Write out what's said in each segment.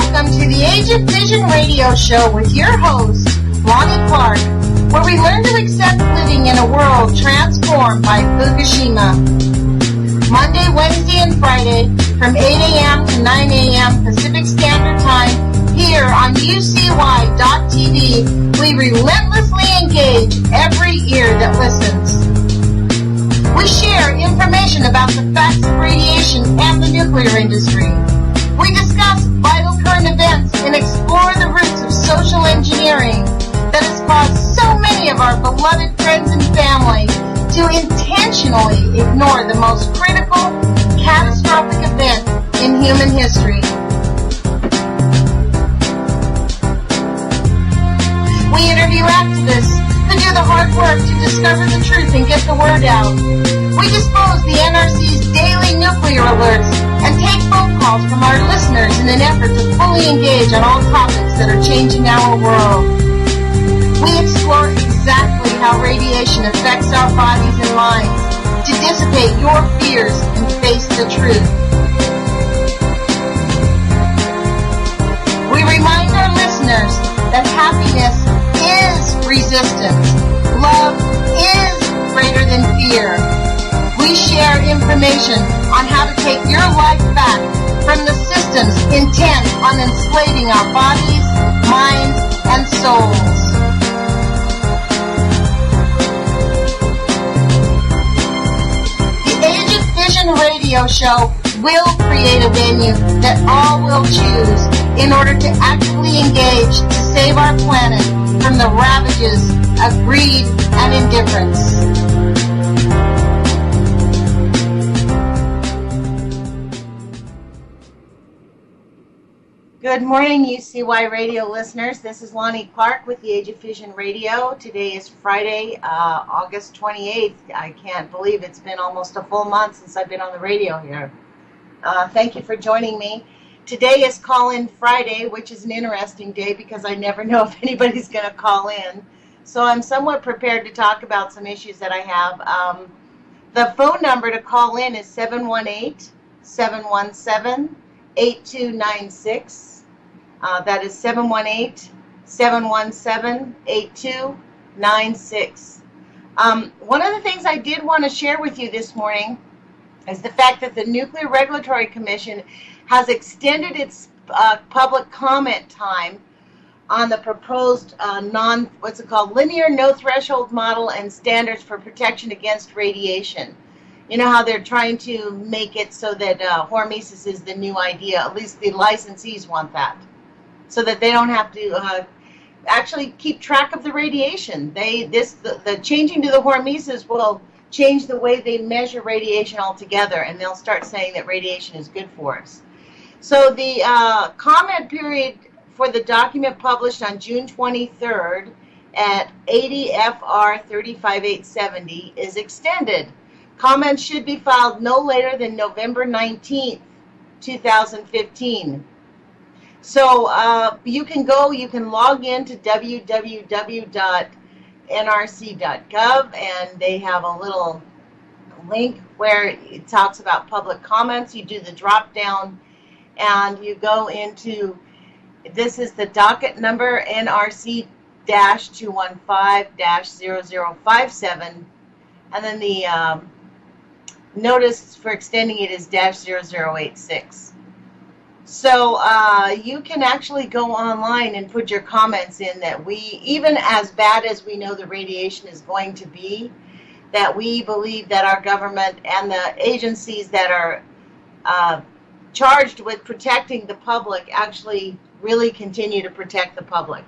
Welcome to the Age of Fission radio show with your host, Lonnie Clark, where we learn to accept living in a world transformed by Fukushima. Monday, Wednesday, and Friday from 8 a.m. to 9 a.m. Pacific Standard Time here on UCY.tv. We relentlessly engage every ear that listens. We share information about the facts of radiation and the nuclear industry. We discuss vital current events and explore the roots of social engineering that has caused so many of our beloved friends and family to intentionally ignore the most critical, catastrophic event in human history. We interview activists who do the hard work to discover the truth and get the word out. We dispose the NRC's daily nuclear alerts and take phone calls from our listeners in an effort to fully engage on all topics that are changing our world. We explore exactly how radiation affects our bodies and minds to dissipate your fears and face the truth. We remind our listeners that happiness is resistance. Love is greater than fear. We share information on how to take your life back from the systems intent on enslaving our bodies, minds, and souls. The Age of Fission radio show will create a venue that all will choose in order to actively engage to save our planet from the ravages of greed and indifference. Good morning, UCY radio listeners. This is Lonnie Clark with the Age of Fission radio. Today is Friday, August 28th. I can't believe it's been almost a full month since I've been on the radio here. Thank you for joining me. Today is Call-In Friday, which is an interesting day because I never know if anybody's going to call in. So I'm somewhat prepared to talk about some issues that I have. The phone number to call in is 718-717-8296. That is 718-717-8296. One of the things I did want to share with you this morning is the fact that the Nuclear Regulatory Commission has extended its public comment time on the proposed linear no threshold model and standards for protection against radiation. You know how they're trying to make it so that hormesis is the new idea. At least the licensees want that, so that they don't have to actually keep track of the radiation. The changing to the hormesis will change the way they measure radiation altogether, and they'll start saying that radiation is good for us. So the comment period for the document published on June 23rd at 80 FR 35870 is extended. Comments should be filed no later than November 19th, 2015. So you can log in to www.nrc.gov, and they have a little link where it talks about public comments. You do the drop down and you go into, this is the docket number NRC-215-0057, and then the notice for extending it is -0086. So you can actually go online and put your comments in that even as bad as we know the radiation is going to be, that we believe that our government and the agencies that are charged with protecting the public actually really continue to protect the public.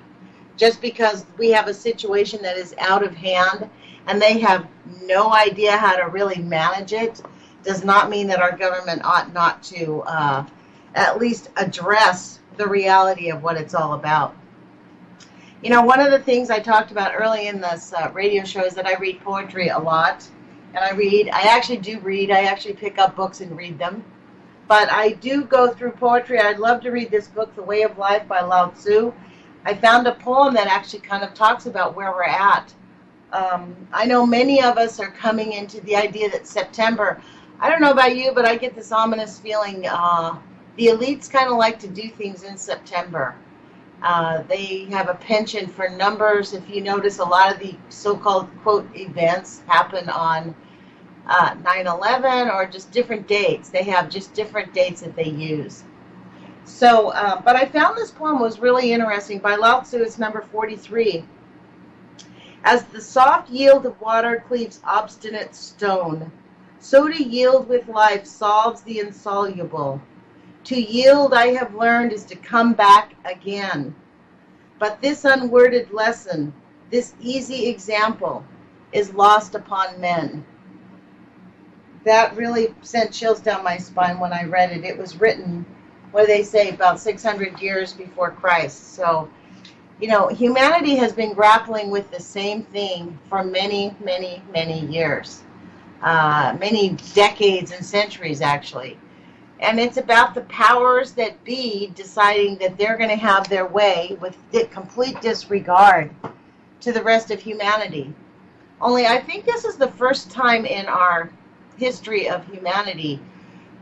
Just because we have a situation that is out of hand and they have no idea how to really manage it does not mean that our government ought not to at least address the reality of what it's all about. You know, one of the things I talked about early in this radio show is that I read poetry a lot. And I actually do read. I actually pick up books and read them. But I do go through poetry. I'd love to read this book, The Way of Life by Lao Tzu. I found a poem that actually kind of talks about where we're at. I know many of us are coming into the idea that September, I don't know about you, but I get this ominous feeling The elites kind of like to do things in September. They have a penchant for numbers. If you notice, a lot of the so-called, quote, events happen on 9/11 or just different dates. They have just different dates that they use. So, but I found this poem was really interesting. By Lao Tzu, it's number 43. As the soft yield of water cleaves obstinate stone, so to yield with life solves the insoluble. To yield, I have learned, is to come back again. But this unworded lesson, this easy example, is lost upon men. That really sent chills down my spine when I read it. It was written, what do they say, about 600 years before Christ. So, you know, humanity has been grappling with the same thing for many, many, many years. Many decades and centuries, actually. And it's about the powers that be deciding that they're going to have their way with complete disregard to the rest of humanity. Only I think this is the first time in our history of humanity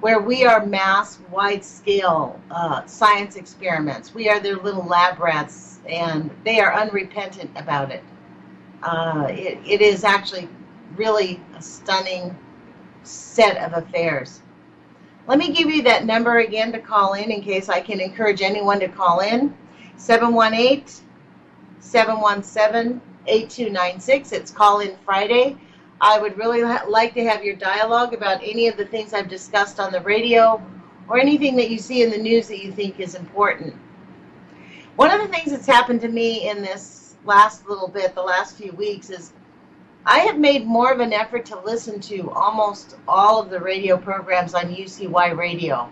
where we are mass, wide-scale science experiments. We are their little lab rats, and they are unrepentant about it. It is actually really a stunning set of affairs. Let me give you that number again to call in case I can encourage anyone to call in. 718-717-8296. It's Call-In Friday. I would really like to have your dialogue about any of the things I've discussed on the radio or anything that you see in the news that you think is important. One of the things that's happened to me in this last little bit, the last few weeks, is I have made more of an effort to listen to almost all of the radio programs on UCY Radio.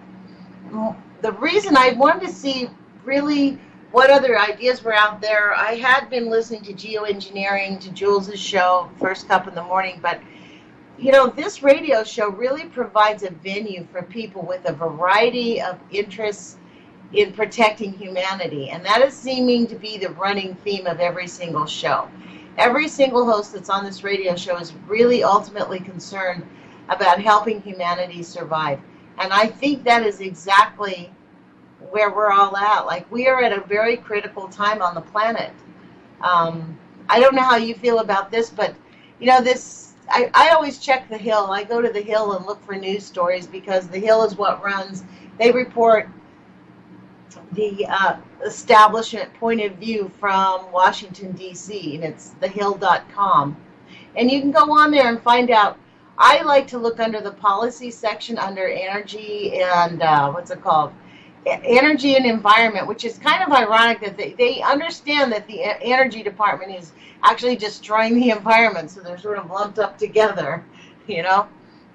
The reason I wanted to see really what other ideas were out there, I had been listening to geoengineering, to Jules's show, First Cup in the Morning, but you know, this radio show really provides a venue for people with a variety of interests in protecting humanity, and that is seeming to be the running theme of every single show. Every single host that's on this radio show is really ultimately concerned about helping humanity survive. And I think that is exactly where we're all at. Like, we are at a very critical time on the planet. I don't know how you feel about this, but, you know, I always check the Hill. I go to the Hill and look for news stories because the Hill is what runs. They report the establishment point of view from Washington, D.C., and it's thehill.com. And you can go on there and find out. I like to look under the policy section under energy and, what's it called? Energy and environment, which is kind of ironic that they understand that the energy department is actually destroying the environment, so they're sort of lumped up together, you know?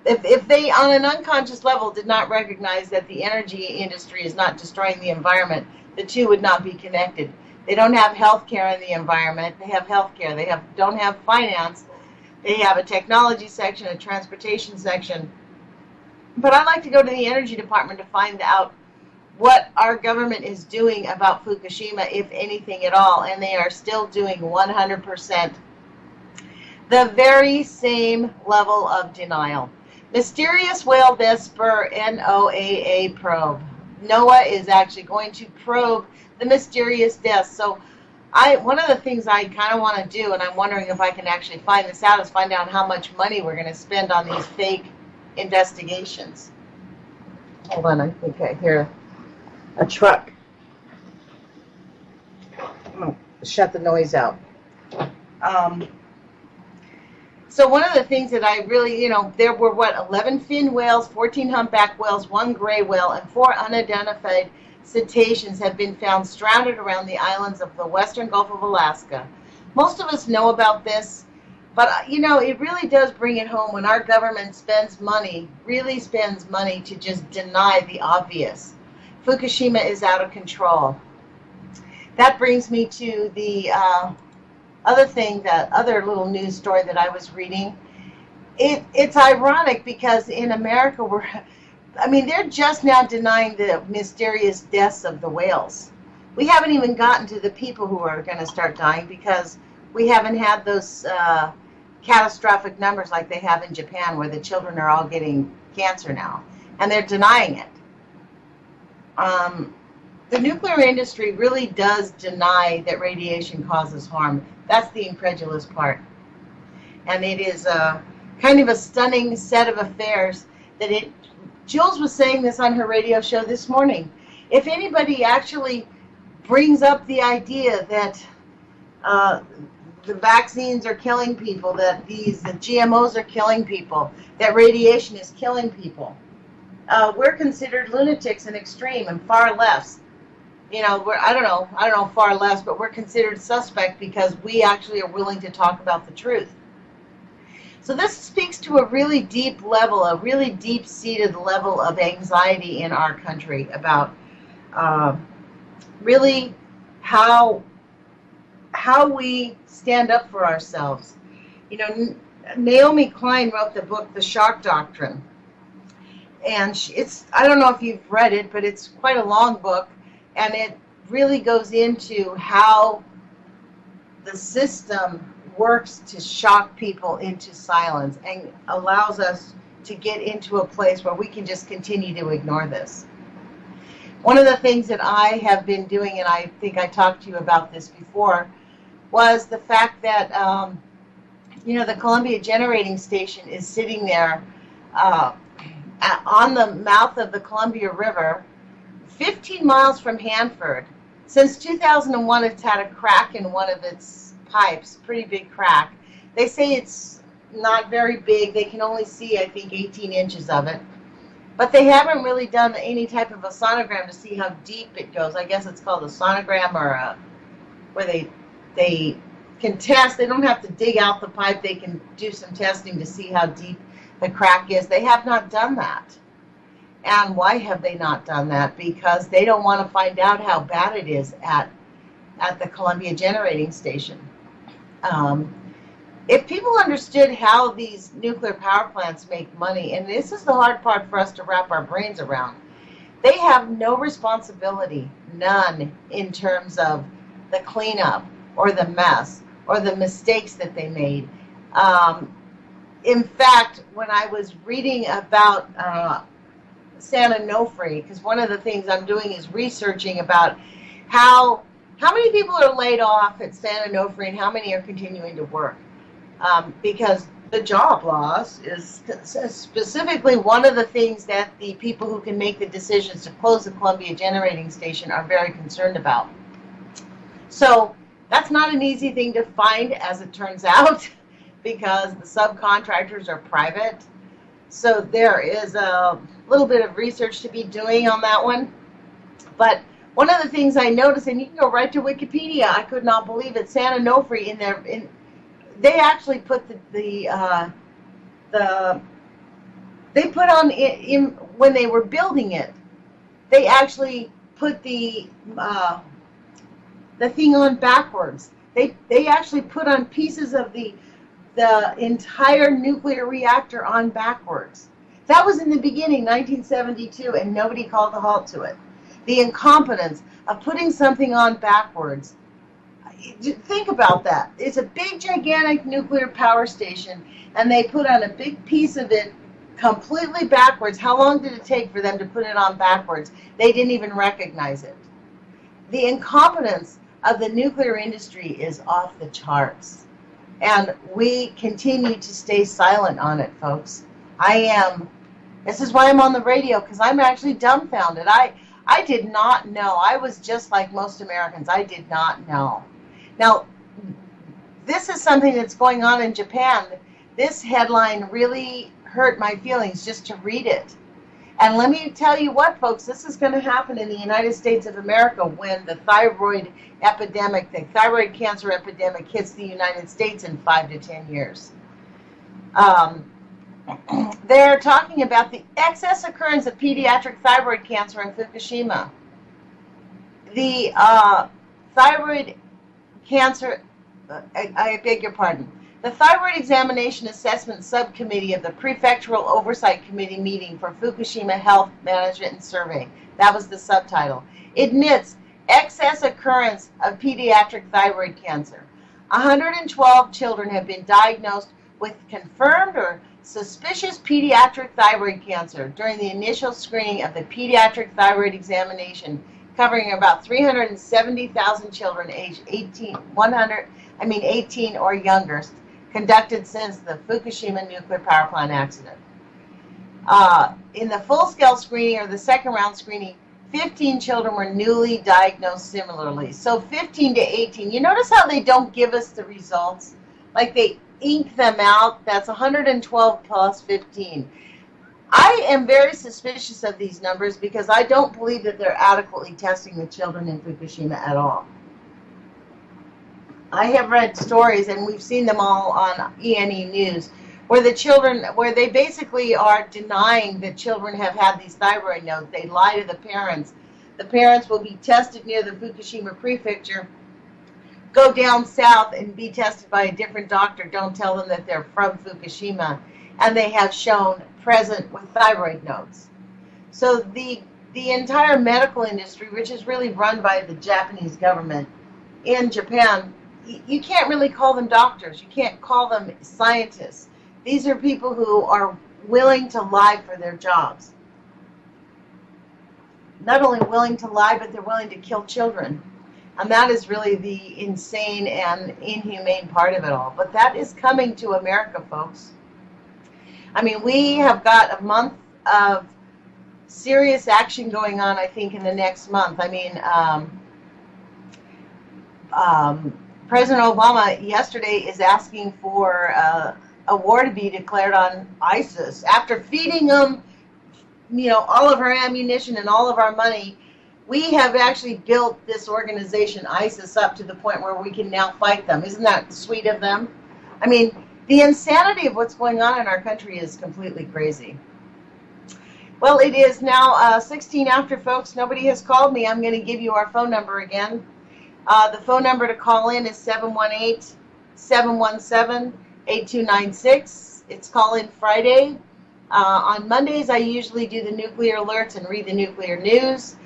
If they, on an unconscious level, did not recognize that the energy industry is not destroying the environment, the two would not be connected. They don't have health care in the environment. They have health care. They don't have finance. They have a technology section, a transportation section. But I like to go to the energy department to find out what our government is doing about Fukushima, if anything at all. And they are still doing 100% the very same level of denial. Mysterious whale death spur NOAA probe. NOAA is actually going to probe the mysterious deaths. So one of the things I kind of want to do, and I'm wondering if I can actually find this out, is find out how much money we're going to spend on these fake investigations. Hold on, I think I hear a truck. I'm going to shut the noise out. So one of the things that I really, you know, there were, 11 fin whales, 14 humpback whales, 1 gray whale, and 4 unidentified cetaceans have been found stranded around the islands of the western Gulf of Alaska. Most of us know about this, but, you know, it really does bring it home when our government spends money, really spends money to just deny the obvious. Fukushima is out of control. That brings me to the other little news story that I was reading. It's ironic because in America they're just now denying the mysterious deaths of the whales. We haven't even gotten to the people who are going to start dying because we haven't had those catastrophic numbers like they have in Japan, where the children are all getting cancer now, and they're denying it. The nuclear industry really does deny that radiation causes harm. That's the incredulous part. And it is kind of a stunning set of affairs that Jules was saying this on her radio show this morning. If anybody actually brings up the idea that the vaccines are killing people, that the GMOs are killing people, that radiation is killing people, we're considered lunatics and extreme and far left. You know, I don't know far left, but we're considered suspect because we actually are willing to talk about the truth. So this speaks to a really deep level, a really deep-seated level of anxiety in our country about really how we stand up for ourselves. You know, Naomi Klein wrote the book, The Shock Doctrine. And I don't know if you've read it, but it's quite a long book. And it really goes into how the system works to shock people into silence and allows us to get into a place where we can just continue to ignore this. One of the things that I have been doing, and I think I talked to you about this before, was the fact that, you know, the Columbia Generating Station is sitting there on the mouth of the Columbia River, 15 miles from Hanford. Since 2001, it's had a crack in one of its pipes, pretty big crack. They say it's not very big. They can only see, I think, 18 inches of it. But they haven't really done any type of a sonogram to see how deep it goes. I guess it's called a sonogram, or where they can test. They don't have to dig out the pipe. They can do some testing to see how deep the crack is. They have not done that. And why have they not done that? Because they don't want to find out how bad it is at the Columbia Generating Station. If people understood how these nuclear power plants make money, and this is the hard part for us to wrap our brains around, they have no responsibility, none, in terms of the cleanup or the mess or the mistakes that they made. In fact, when I was reading about San Onofre, because one of the things I'm doing is researching about how many people are laid off at San Onofre and how many are continuing to work. Because the job loss is specifically one of the things that the people who can make the decisions to close the Columbia Generating Station are very concerned about. So that's not an easy thing to find, as it turns out, because the subcontractors are private. So there is a little bit of research to be doing on that one. But one of the things I noticed, and you can go right to Wikipedia, I could not believe it, San Onofre, they actually put they put on in when they were building it, they actually put the thing on backwards. They actually put on pieces of the entire nuclear reactor on backwards. That was in the beginning, 1972, and nobody called a halt to it. The incompetence of putting something on backwards. Think about that. It's a big, gigantic nuclear power station, and they put on a big piece of it completely backwards. How long did it take for them to put it on backwards? They didn't even recognize it. The incompetence of the nuclear industry is off the charts. And we continue to stay silent on it, folks. This is why I'm on the radio, because I'm actually dumbfounded. I did not know. I was just like most Americans. I did not know. Now, this is something that's going on in Japan. This headline really hurt my feelings just to read it. And let me tell you what, folks, this is going to happen in the United States of America when the thyroid epidemic, the thyroid cancer epidemic hits the United States in 5 to 10 years. They're talking about the excess occurrence of pediatric thyroid cancer in Fukushima. The thyroid cancer, I beg your pardon. The Thyroid Examination Assessment Subcommittee of the Prefectural Oversight Committee meeting for Fukushima Health Management and Survey, that was the subtitle, admits excess occurrence of pediatric thyroid cancer. 112 children have been diagnosed with confirmed or suspicious pediatric thyroid cancer during the initial screening of the pediatric thyroid examination covering about 370,000 children aged 18 or younger, conducted since the Fukushima nuclear power plant accident. In the full-scale screening or the second-round screening, 15 children were newly diagnosed similarly. So 15 to 18. You notice how they don't give us the results? Like they ink them out. That's 112 plus 15. I am very suspicious of these numbers because I don't believe that they're adequately testing the children in Fukushima at all. I have read stories, and we've seen them all on ENE News, where they basically are denying that children have had these thyroid nodes. They lie to the parents. The parents will be tested near the Fukushima prefecture, go down south and be tested by a different doctor. Don't tell them that they're from Fukushima, and they have shown present with thyroid nodes. So the entire medical industry, which is really run by the Japanese government in Japan, you can't really call them doctors. You can't call them scientists. These are people who are willing to lie for their jobs. Not only willing to lie, but they're willing to kill children. And that is really the insane and inhumane part of it all. But that is coming to America, folks. I mean, we have got a month of serious action going on, I think, in the next month. I mean, President Obama yesterday is asking for a war to be declared on ISIS. After feeding them, all of our ammunition and all of our money, we have actually built this organization, ISIS, up to the point where we can now fight them. Isn't that sweet of them? I mean, the insanity of what's going on in our country is completely crazy. Well, it is now 16 after, folks. Nobody has called me. I'm going to give you our phone number again. The phone number to call in is 718-717-8296. It's call-in Friday. On Mondays, I usually do the nuclear alerts and read the nuclear news.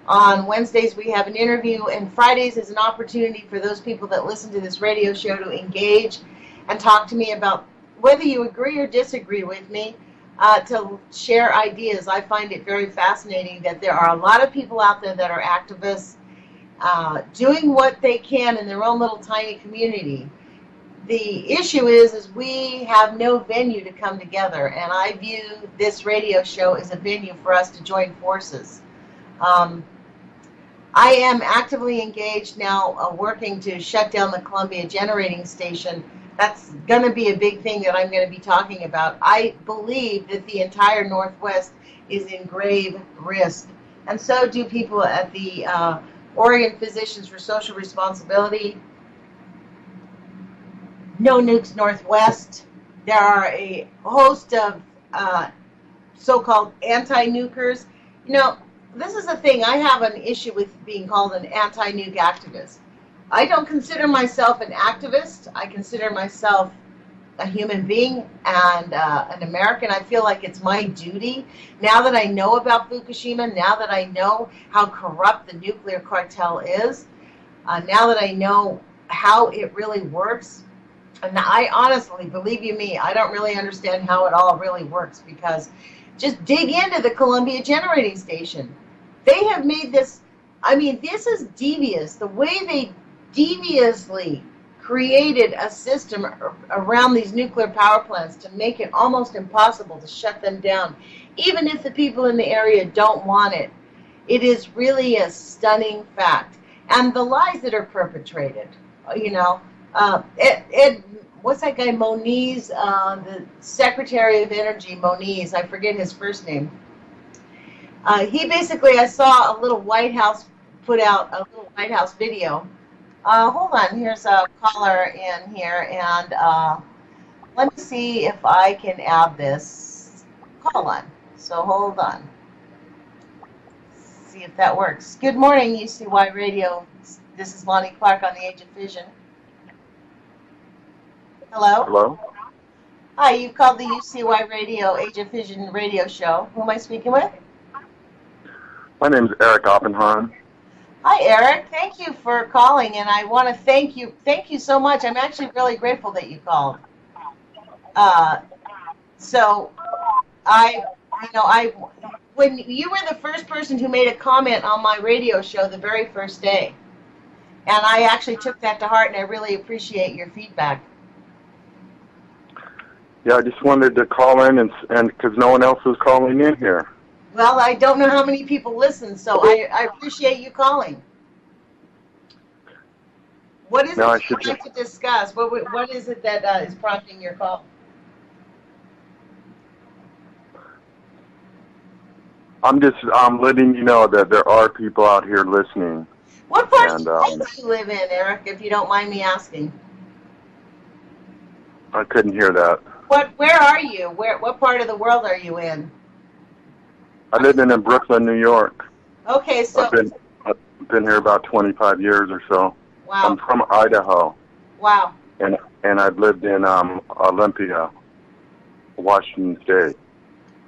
On Wednesdays, we have an interview, and Fridays is an opportunity for those people that listen to this radio show to engage and talk to me about whether you agree or disagree with me, to share ideas. I find it very fascinating that there are a lot of people out there that are activists, doing what they can in their own little tiny community. The issue is we have no venue to come together, and I view this radio show as a venue for us to join forces. I am actively engaged now, working to shut down the Columbia generating station. That's going to be a big thing that I'm going to be talking about. I believe that the entire Northwest is in grave risk, and so do people at the Oregon Physicians for Social Responsibility, No Nukes Northwest. There are a host of so-called anti-nukers. This is the thing. I have an issue with being called an anti-nuke activist. I don't consider myself an activist. I consider myself a human being and an American. I feel like it's my duty, now that I know about Fukushima, now that I know how corrupt the nuclear cartel is, now that I know how it really works. And I honestly, believe you me, I don't really understand how it all really works, because just dig into the Columbia generating station. They have made this, this is devious. The way they deviously created a system around these nuclear power plants to make it almost impossible to shut them down, even if the people in the area don't want it. It is really a stunning fact. And the lies that are perpetrated, what's that guy, Moniz, the Secretary of Energy, Moniz, I forget his first name. He basically, I saw a little White House put out a little White House video. Hold on, here's a caller in here, and let me see if I can add this call on. So hold on. See if that works. Good morning, UCY Radio. This is Lonnie Clark on the Age of Fission. Hello? Hello? Hi, you've called the UCY Radio Age of Fission radio show. Who am I speaking with? My name is Eric Oppenheim. Hi, Eric. Thank you for calling, and I want to thank you. Thank you so much. I'm actually really grateful that you called. So I, when you were the first person who made a comment on my radio show the very first day, and I actually took that to heart, and I really appreciate your feedback. Yeah, I just wanted to call in and because no one else was calling in here. Well, I don't know how many people listen, so I appreciate you calling. What is it you'd like to discuss? What is it that is prompting your call? I'm letting you know that there are people out here listening. What part of the world do you live in, Eric, if you don't mind me asking? I couldn't hear that. Where are you? What part of the world are you in? I live in Brooklyn, New York. Okay, so I've been here about 25 years or so. Wow. I'm from Idaho. Wow. And I've lived in Olympia, Washington State.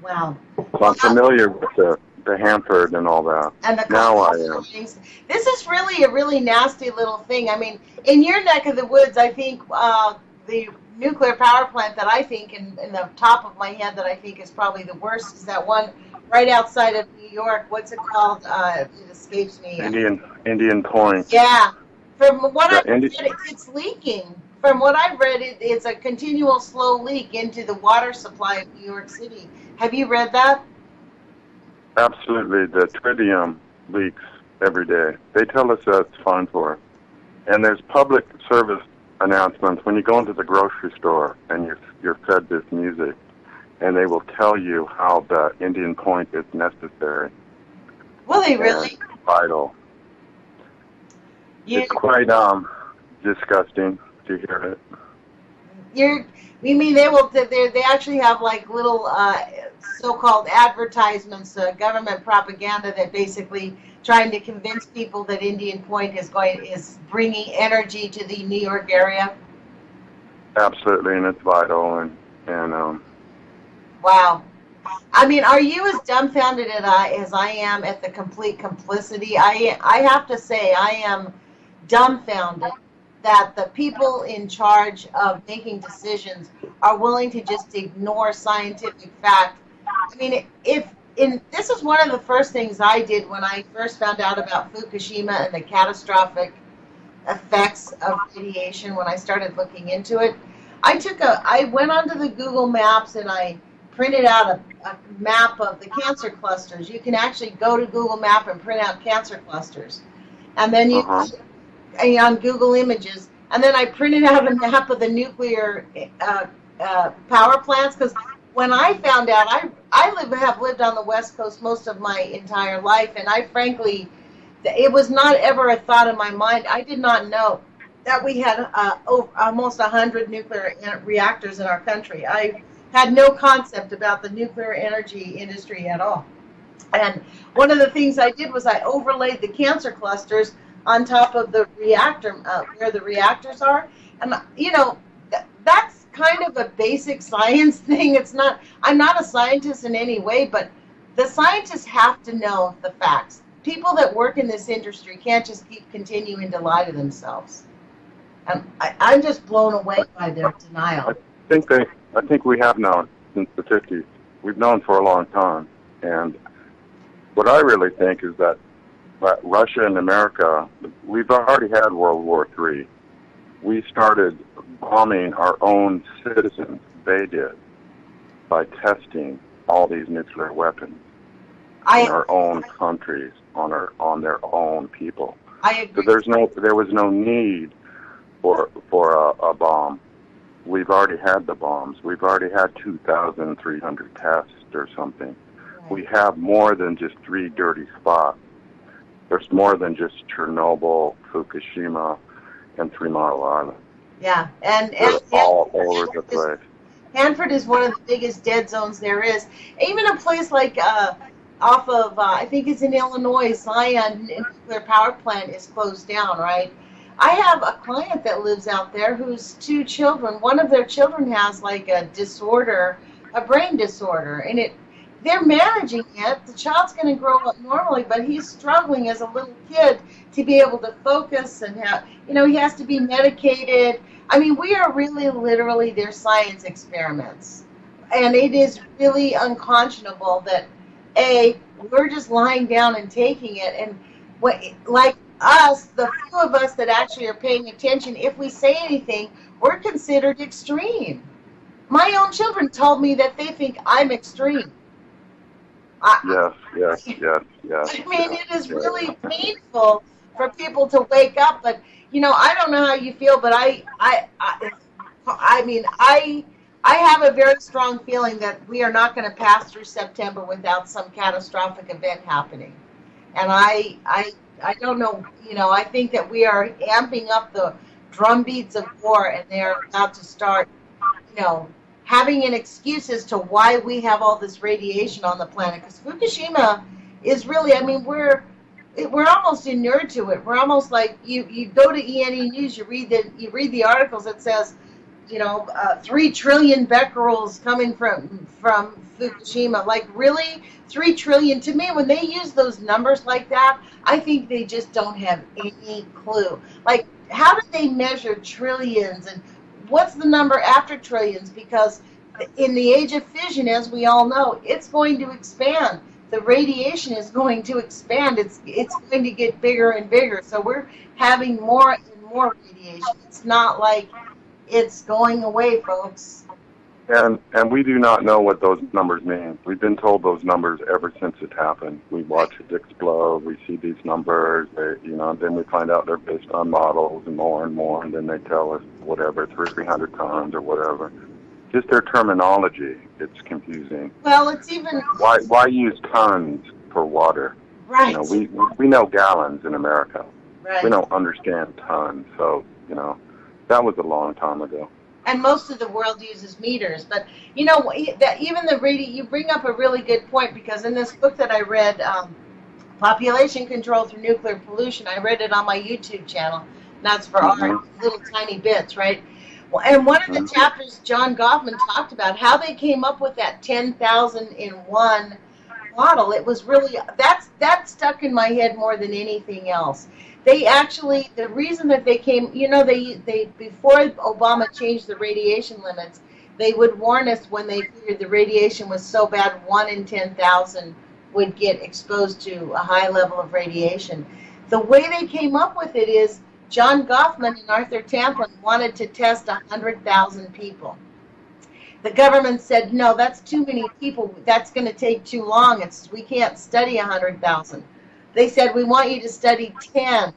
Wow. So I'm familiar with the Hanford and all that. And the now I am. This is really a really nasty little thing. I mean, in your neck of the woods, I think the nuclear power plant that I think, in the top of my head, that I think is probably the worst is that one right outside of New York. What's it called? It escapes me. Indian Point. Yeah. From what I've read, it's leaking. From what I've read, it's a continual slow leak into the water supply of New York City. Have you read that? Absolutely. The tritium leaks every day. They tell us that's fine for us. And there's public service announcements when you go into the grocery store and you're fed this music, and they will tell you how the Indian Point is necessary. Will they really? Vital. It's quite disgusting to hear it. You mean they actually have like little so-called advertisements, government propaganda that basically trying to convince people that Indian Point is bringing energy to the New York area? Absolutely, and it's vital, and wow. I mean, are you as dumbfounded as I am at the complete complicity? I have to say, I am dumbfounded that the people in charge of making decisions are willing to just ignore scientific fact. I mean, this is one of the first things I did when I first found out about Fukushima and the catastrophic effects of radiation. When I started looking into it, I went onto the Google Maps and I printed out a map of the cancer clusters. You can actually go to Google Map and print out cancer clusters, and then on Google Images, and then I printed out a map of the nuclear power plants, because when I found out, I have lived on the West Coast most of my entire life, and I frankly, it was not ever a thought in my mind. I did not know that we had almost 100 nuclear reactors in our country. I had no concept about the nuclear energy industry at all. And one of the things I did was I overlaid the cancer clusters on top of the reactor, where the reactors are. And, that's kind of a basic science thing. I'm not a scientist in any way, but the scientists have to know the facts. People that work in this industry can't just keep continuing to lie to themselves. And I'm just blown away by their denial. I think we have known since the 50s. We've known for a long time. And what I really think is that Russia and America, we've already had World War III. We started bombing our own citizens, they did, by testing all these nuclear weapons in our own countries, on their own people. I agree. So there was no need for a bomb. We've already had the bombs. We've already had 2,300 tests or something. Right. We have more than just 3 dirty spots. There's more than just Chernobyl, Fukushima, and 3 Mile Island. Yeah, and all over the place. Hanford is one of the biggest dead zones there is. Even a place like off of, I think it's in Illinois, Zion nuclear power plant is closed down, right? I have a client that lives out there whose 2 children, one of their children has like a disorder, a brain disorder, and they're managing it. The child's going to grow up normally, but he's struggling as a little kid to be able to focus and he has to be medicated. I mean, we are really literally their science experiments. and it is really unconscionable that we're just lying down and taking it, and what, like us, the few of us that actually are paying attention, if we say anything, we're considered extreme. My own children told me that they think I'm extreme. Yes. I mean, it is really painful for people to wake up, but I don't know how you feel, but I have a very strong feeling that we are not going to pass through September without some catastrophic event happening. And I don't know, I think that we are amping up the drumbeats of war, and they are about to start, having an excuse as to why we have all this radiation on the planet. Because Fukushima is really, I mean, we're almost inured to it. We're almost like you go to ENE News, you read the articles that says, 3 trillion becquerels coming from Fukushima. Like, really, 3 trillion? To me, when they use those numbers like that, I think they just don't have any clue. Like, how do they measure trillions, and what's the number after trillions? Because in the Age of Fission, as we all know, it's going to expand. The radiation is going to expand. It's going to get bigger and bigger. So we're having more and more radiation. It's not like it's going away, folks. And we do not know what those numbers mean. We've been told those numbers ever since it happened. We watch it explode. We see these numbers. Then we find out they're based on models and more, and then they tell us whatever 300 tons or whatever. Just their terminology, it's confusing. Well, it's even why use tons for water? Right. We know gallons in America. Right. We don't understand tons. So that was a long time ago. And most of the world uses meters. But, that even you bring up a really good point, because in this book that I read, Population Control Through Nuclear Pollution, I read it on my YouTube channel. And that's for our little tiny bits, right? Well, and one of the chapters, John Goffman talked about how they came up with that 10,000 in one model. It was really, that stuck in my head more than anything else. They actually, the reason that they came, they before Obama changed the radiation limits, they would warn us when they figured the radiation was so bad, 1 in 10,000 would get exposed to a high level of radiation. The way they came up with it is John Goffman and Arthur Tamplin wanted to test 100,000 people. The government said, no, that's too many people. That's going to take too long. We can't study 100,000. They said, we want you to study 10.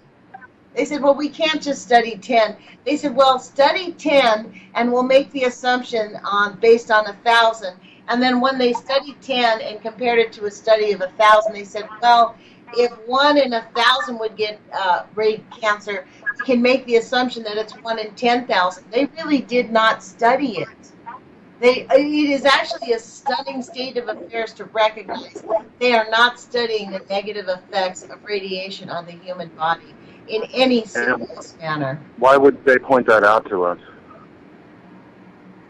They said, well, we can't just study 10. They said, well, study 10, and we'll make the assumption based on 1,000. And then when they studied 10 and compared it to a study of 1,000, they said, well, if 1 in 1,000 would get cancer, we can make the assumption that it's 1 in 10,000. They really did not study it. It is actually a stunning state of affairs to recognize they are not studying the negative effects of radiation on the human body in any serious manner. Why would they point that out to us?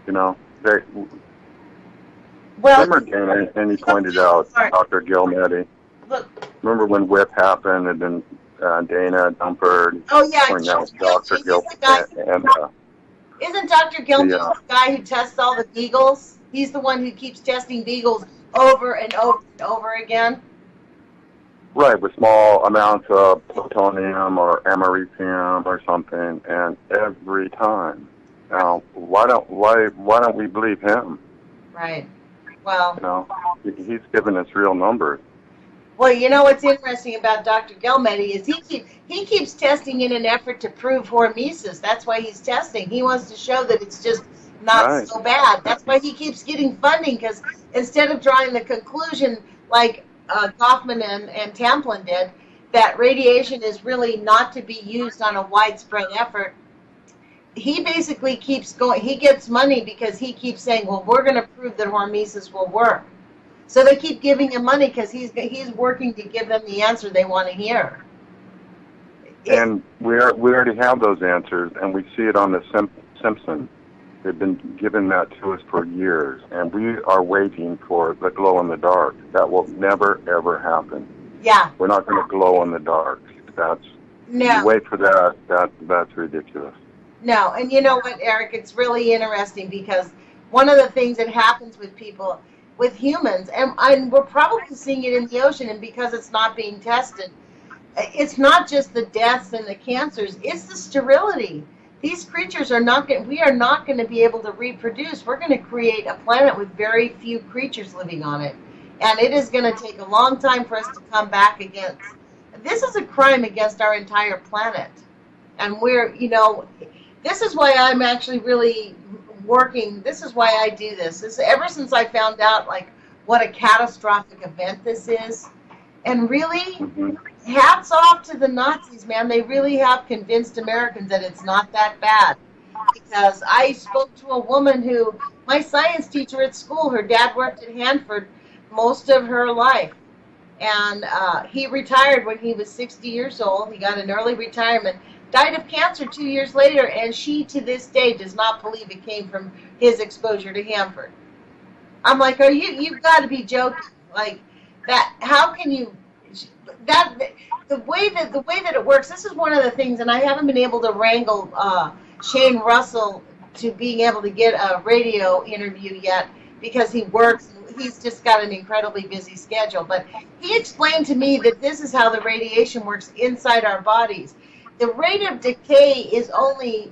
Well, remember Dana, and he pointed out Dr. Gilmedi. Look. Remember when WHIP happened, and then Dana Dumford pointed out Dr. Gilmedi. Isn't Dr. Gilmedi the guy who tests all the beagles? He's the one who keeps testing beagles over and over and over again? Right, with small amounts of plutonium or americium or something, and every time. Now, why don't we believe him? Right. Well, he's given us real numbers. Well, what's interesting about Dr. Gilmedi is he keeps testing in an effort to prove hormesis. That's why he's testing. He wants to show that it's just not so bad. That's why he keeps getting funding, because instead of drawing the conclusion like Goffman and Tamplin did, that radiation is really not to be used on a widespread effort, he basically keeps going. He gets money because he keeps saying, well, we're going to prove that hormesis will work. So they keep giving him money because he's working to give them the answer they want to hear. And we already have those answers, and we see it on the Simpsons. They've been giving that to us for years, and we are waiting for the glow in the dark. That will never, ever happen. Yeah. We're not going to glow in the dark. You wait for that, that's ridiculous. No, and you know what, Eric, it's really interesting because one of the things that happens with people, with humans, and we're probably seeing it in the ocean, and because it's not being tested, it's not just the deaths and the cancers, it's the sterility. These creatures are not going, we are not going to be able to reproduce. We're going to create a planet with very few creatures living on it. And it is going to take a long time for us to come back against. This is a crime against our entire planet. And we're, this is why I'm actually really working. This is why I do this. Ever since I found out, like, what a catastrophic event this is. And really, hats off to the Nazis, man. They really have convinced Americans that it's not that bad. Because I spoke to a woman who, my science teacher at school, her dad worked at Hanford most of her life. And he retired when he was 60 years old. He got an early retirement, died of cancer 2 years later, and she, to this day, does not believe it came from his exposure to Hanford. I'm like, you've got to be joking. Like, that, how can you, the way that it works, this is one of the things, and I haven't been able to wrangle Shane Russell to being able to get a radio interview yet, because he works, he's just got an incredibly busy schedule, but he explained to me that this is how the radiation works inside our bodies. The rate of decay is only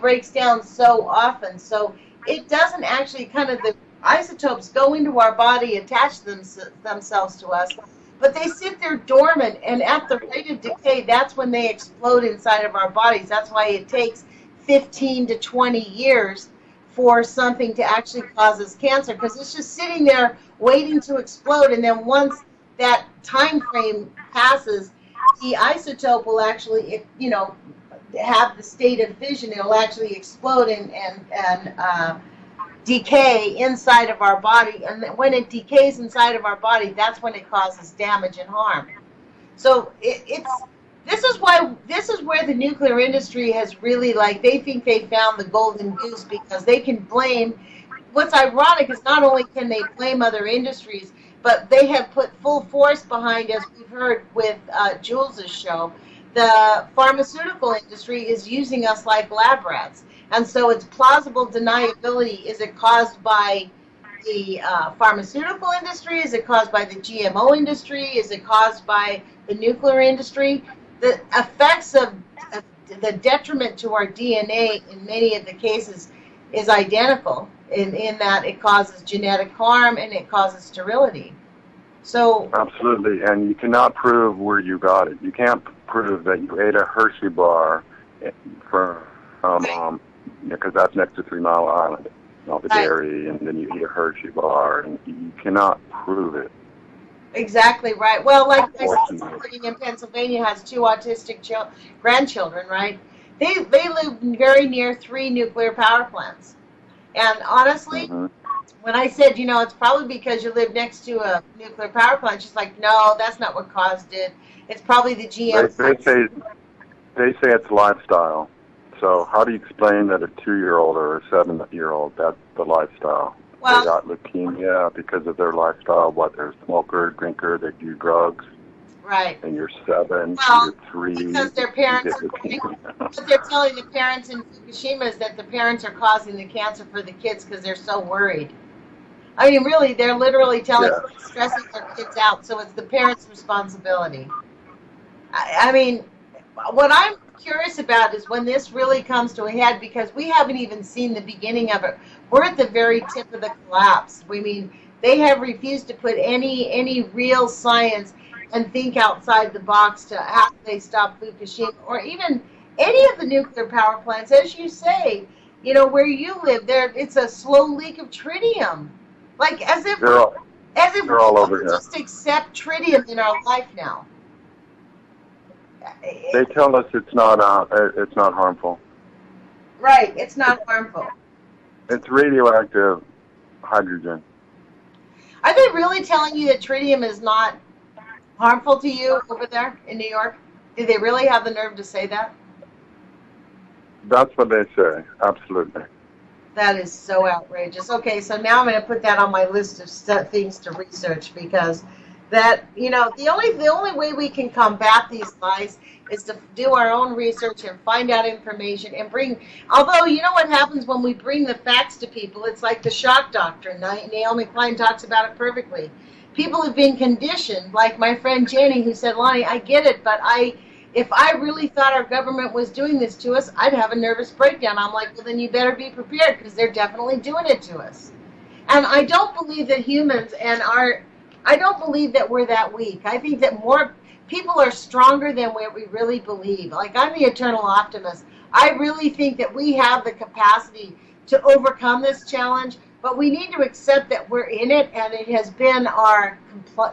breaks down so often, so it doesn't actually the isotopes go into our body, attach themselves to us, but they sit there dormant, and at the rate of decay, that's when they explode inside of our bodies. That's why it takes 15 to 20 years for something to actually cause us cancer, because it's just sitting there waiting to explode, and then once that time frame passes, the isotope will actually, have the state of fission. It'll actually explode and decay inside of our body, and when it decays inside of our body, that's when it causes damage and harm. So this is where the nuclear industry has really, they think they found the golden goose, because they can blame. What's ironic is not only can they blame other industries, but they have put full force behind, as we've heard with Jules's show, the pharmaceutical industry is using us like lab rats. And so it's plausible deniability. Is it caused by the pharmaceutical industry? Is it caused by the GMO industry? Is it caused by the nuclear industry? The effects of the detriment to our DNA in many of the cases is identical in that it causes genetic harm and it causes sterility. So absolutely, and you cannot prove where you got it. You can't prove that you ate a Hershey bar from because that's next to 3 Mile Island, the dairy, and then you eat a Hershey bar, and you cannot prove it. Exactly right. Well, like my sister living in Pennsylvania has 2 autistic grandchildren, right? They live very near 3 nuclear power plants. And honestly, when I said, it's probably because you live next to a nuclear power plant, she's like, no, that's not what caused it. It's probably the GM. They say it's lifestyle. So how do you explain that a 2-year-old or a 7-year-old, that's the lifestyle? Well, they got leukemia because of their lifestyle. They're a smoker, drinker, they do drugs. Right. And you're 7, well, you're 3. Because their parents, what they're telling the parents in Fukushima is that the parents are causing the cancer for the kids because they're so worried. I mean, really, they're literally stressing their kids out, so it's the parents' responsibility. I mean, what I'm curious about is when this really comes to a head, because we haven't even seen the beginning of it. We're at the very tip of the collapse. I mean, they have refused to put any real science and think outside the box to how they stop Fukushima, or even any of the nuclear power plants. As you say, where you live, it's a slow leak of tritium. Like, as if we all over here. Just accept tritium in our life now. They tell us it's not harmful. Right, it's not harmful. It's radioactive hydrogen. Are they really telling you that tritium is not harmful to you over there in New York? Do they really have the nerve to say that? That's what they say, absolutely. That is so outrageous. Okay, so now I'm going to put that on my list of things to research, because that, the only way we can combat these lies is to do our own research and find out information and bring, although you know what happens when we bring the facts to people, it's like the shock doctrine. Naomi Klein talks about it perfectly. People have been conditioned, like my friend Jenny, who said, Lonnie, I get it, but if I really thought our government was doing this to us, I'd have a nervous breakdown. I'm like, well, then you better be prepared, because they're definitely doing it to us. And I don't believe that I don't believe that we're that weak. I think that more people are stronger than what we really believe. Like, I'm the eternal optimist. I really think that we have the capacity to overcome this challenge, but we need to accept that we're in it, and it has been our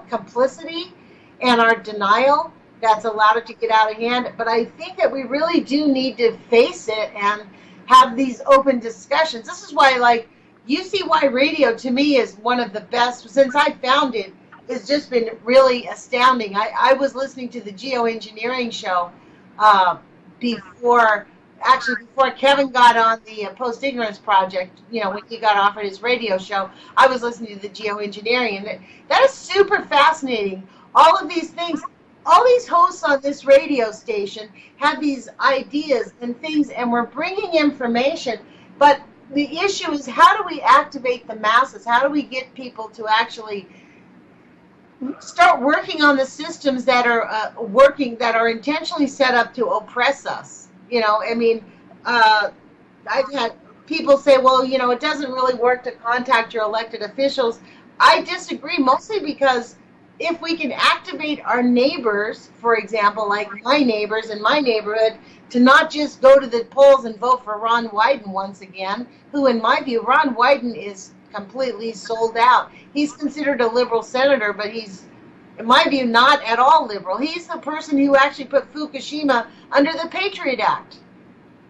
complicity and our denial that's allowed it to get out of hand. But I think that we really do need to face it and have these open discussions. This is why, like, UCY Radio to me is one of the best since I found it. It's just been really astounding. I was listening to the geoengineering show before Kevin got on the Post Ignorance Project. When he got offered his radio show, I was listening to the geoengineering, and that is super fascinating. All of these things, all these hosts on this radio station have these ideas and things, and we're bringing information, but the issue is, how do we activate the masses? How do we get people to actually start working on the systems that are that are intentionally set up to oppress us? I've had people say, well, it doesn't really work to contact your elected officials. I disagree, mostly because if we can activate our neighbors, for example, like my neighbors in my neighborhood, to not just go to the polls and vote for Ron Wyden once again, who, in my view, Ron Wyden is completely sold out. He's considered a liberal senator, but he's, in my view, not at all liberal. He's the person who actually put Fukushima under the Patriot Act.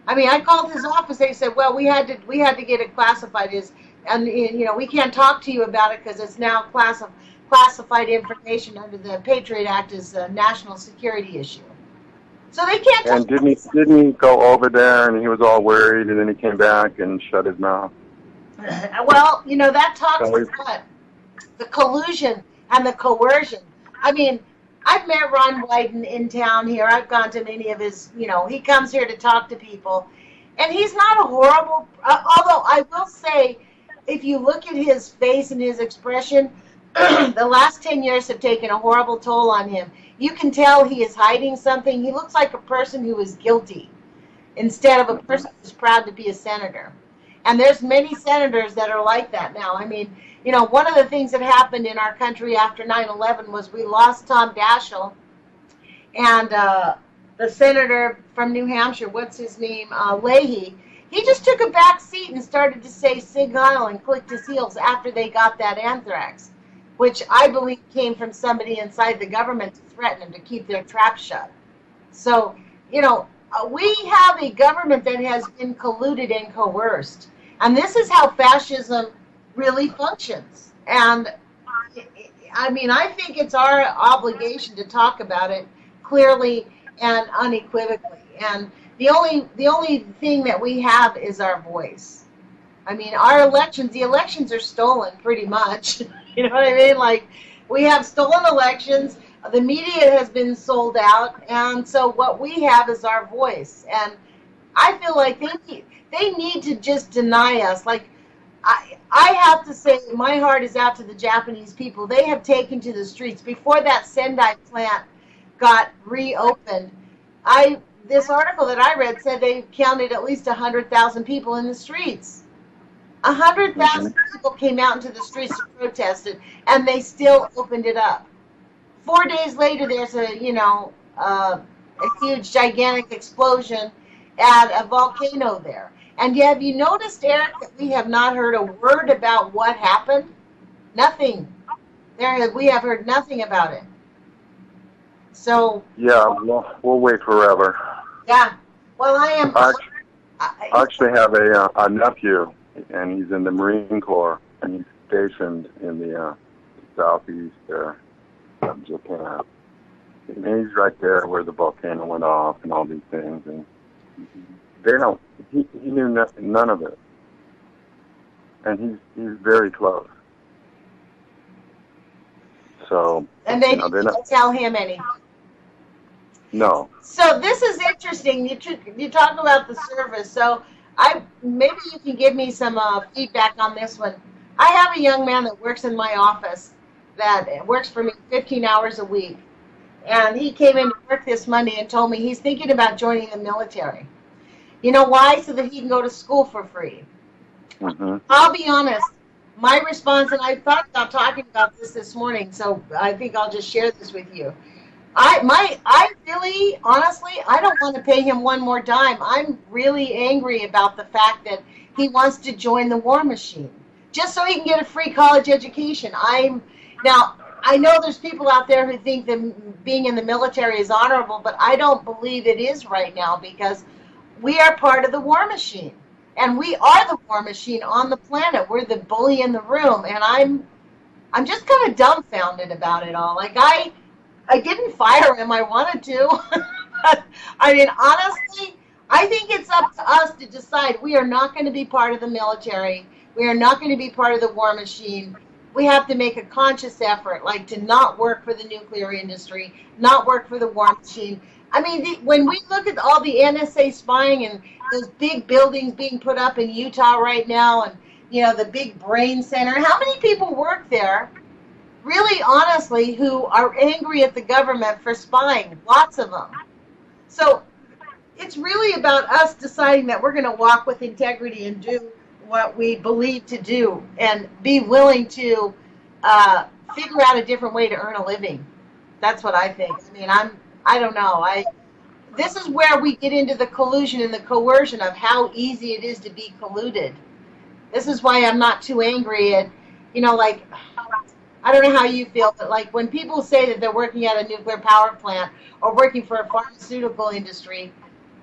I mean, I called his office. They said, well, we had to get it classified and we can't talk to you about it because it's now classified information under the Patriot Act as a national security issue. So they can't. And didn't he go over there and he was all worried, and then he came back and shut his mouth? Well, that talks about what? The collusion and the coercion. I mean, I've met Ron Wyden in town here. I've gone to many of his, he comes here to talk to people. And he's not a horrible, although I will say, if you look at his face and his expression, the last 10 years have taken a horrible toll on him. You can tell he is hiding something. He looks like a person who is guilty instead of a person who's proud to be a senator. And there's many senators that are like that now. I mean, one of the things that happened in our country after 9/11 was we lost Tom Daschle, and the senator from New Hampshire, what's his name, Leahy, he just took a back seat and started to say Sig Heil and clicked his heels after they got that anthrax, which I believe came from somebody inside the government to threaten them to keep their trap shut. So, we have a government that has been colluded and coerced. And this is how fascism really functions. And, I mean, I think it's our obligation to talk about it clearly and unequivocally. And the only thing that we have is our voice. I mean, the elections are stolen pretty much. You know what I mean? Like, we have stolen elections. The media has been sold out. And so what we have is our voice. And I feel like they need to just deny us. Like, I have to say, my heart is out to the Japanese people. They have taken to the streets. Before that Sendai plant got reopened, this article that I read said they counted at least 100,000 people in the streets. 100,000 people came out into the streets to protest it, and they still opened it up. 4 days later, there's a huge, gigantic explosion at a volcano there. And have you noticed, Eric, that we have not heard a word about what happened? Nothing. We have heard nothing about it. So. Yeah, we'll wait forever. Yeah. Well, I am. I actually have a nephew, and he's in the Marine Corps, and he's stationed in the southeast there of Japan. And he's right there where the volcano went off and all these things, and he knew none of it, and he's very close. So, And they they're didn't not, tell him anything. no. So this is interesting. You talk about the service. So maybe you can give me some feedback on this one. I have a young man that works in my office that works for me 15 hours a week. And he came into work this Monday and told me he's thinking about joining the military. You know why? So that he can go to school for free. Hmm. I'll be honest. My response, and I thought about talking about this morning, so I think I'll just share this with you. I really, honestly, I don't want to pay him one more dime. I'm really angry about the fact that he wants to join the war machine just so he can get a free college education. Now, I know there's people out there who think that being in the military is honorable, but I don't believe it is right now because we are part of the war machine. And we are the war machine on the planet. We're the bully in the room. And I'm just kind of dumbfounded about it all. Like, I didn't fire him. I wanted to. I mean, honestly, I think it's up to us to decide we are not going to be part of the military. We are not going to be part of the war machine. We have to make a conscious effort, like to not work for the nuclear industry, not work for the war machine. I mean, when we look at all the NSA spying and those big buildings being put up in Utah right now and, the big brain center, how many people work there, really honestly, who are angry at the government for spying? Lots of them. So it's really about us deciding that we're going to walk with integrity and do what we believe to do and be willing to figure out a different way to earn a living. That's what I think. I mean, I don't know. This is where we get into the collusion and the coercion of how easy it is to be colluded. This is why I'm not too angry at, like, I don't know how you feel, but like when people say that they're working at a nuclear power plant or working for a pharmaceutical industry,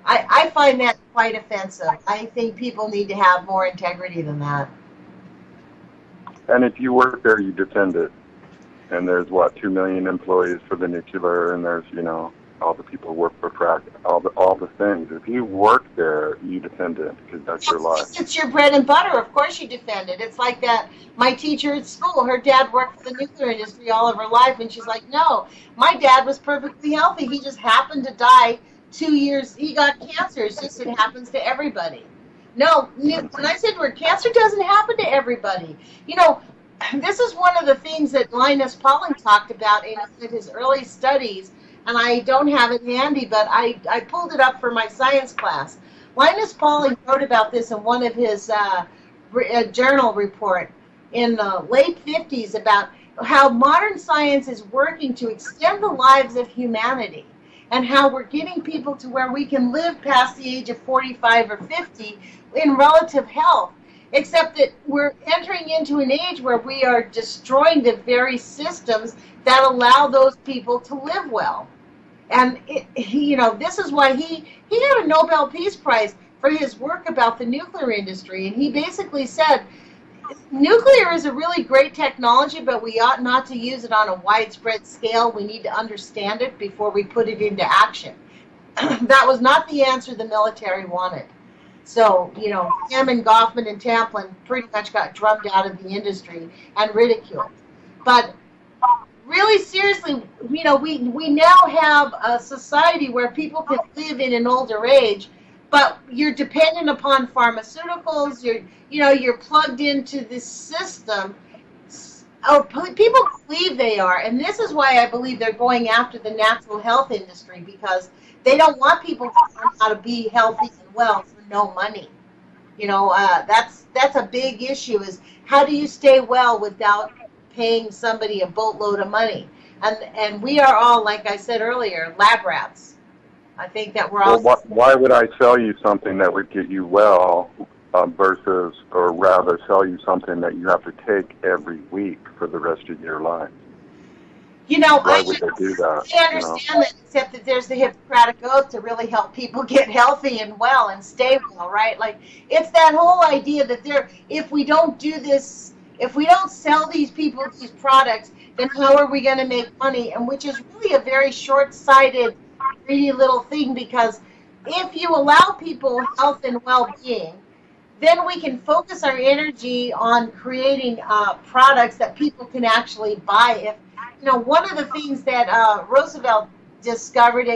I find that quite offensive. I think people need to have more integrity than that. And if you work there, you defend it. And there's 2 million employees for the nuclear, and there's all the people who work for frac, all the things. If you work there, you defend it because that's your life. It's your bread and butter. Of course you defend it. It's like that. My teacher at school, her dad worked for the nuclear industry all of her life, and she's like, no, my dad was perfectly healthy. He just happened to die 2 years. He got cancer. It's just it happens to everybody. No, when I said to her, cancer doesn't happen to everybody. This is one of the things that Linus Pauling talked about in his early studies, and I don't have it handy, but I pulled it up for my science class. Linus Pauling wrote about this in one of his journal report in the late 50s about how modern science is working to extend the lives of humanity and how we're getting people to where we can live past the age of 45 or 50 in relative health, except that we're entering into an age where we are destroying the very systems that allow those people to live well. And, this is why he got a Nobel Peace Prize for his work about the nuclear industry. And he basically said, nuclear is a really great technology, but we ought not to use it on a widespread scale. We need to understand it before we put it into action. That was not the answer the military wanted. So, him and Goffman and Tamplin pretty much got drummed out of the industry and ridiculed. But really seriously, we now have a society where people can live in an older age, but you're dependent upon pharmaceuticals. You're plugged into this system. People believe they are, and this is why I believe they're going after the natural health industry, because they don't want people to learn how to be healthy and well for no money. That's a big issue, is how do you stay well without paying somebody a boatload of money? And we are all, like I said earlier, lab rats. I think that we're all... Well, why would I sell you something that would get you well versus, or rather, sell you something that you have to take every week for the rest of your life? Why would they do that? I understand that, except that there's the Hippocratic Oath to really help people get healthy and well and stay well, right? Like, it's that whole idea that if we don't do this, if we don't sell these people these products, then how are we going to make money? And which is really a very short-sighted, greedy little thing, because if you allow people health and well-being, then we can focus our energy on creating products that people can actually buy. one of the things that Roosevelt discovered,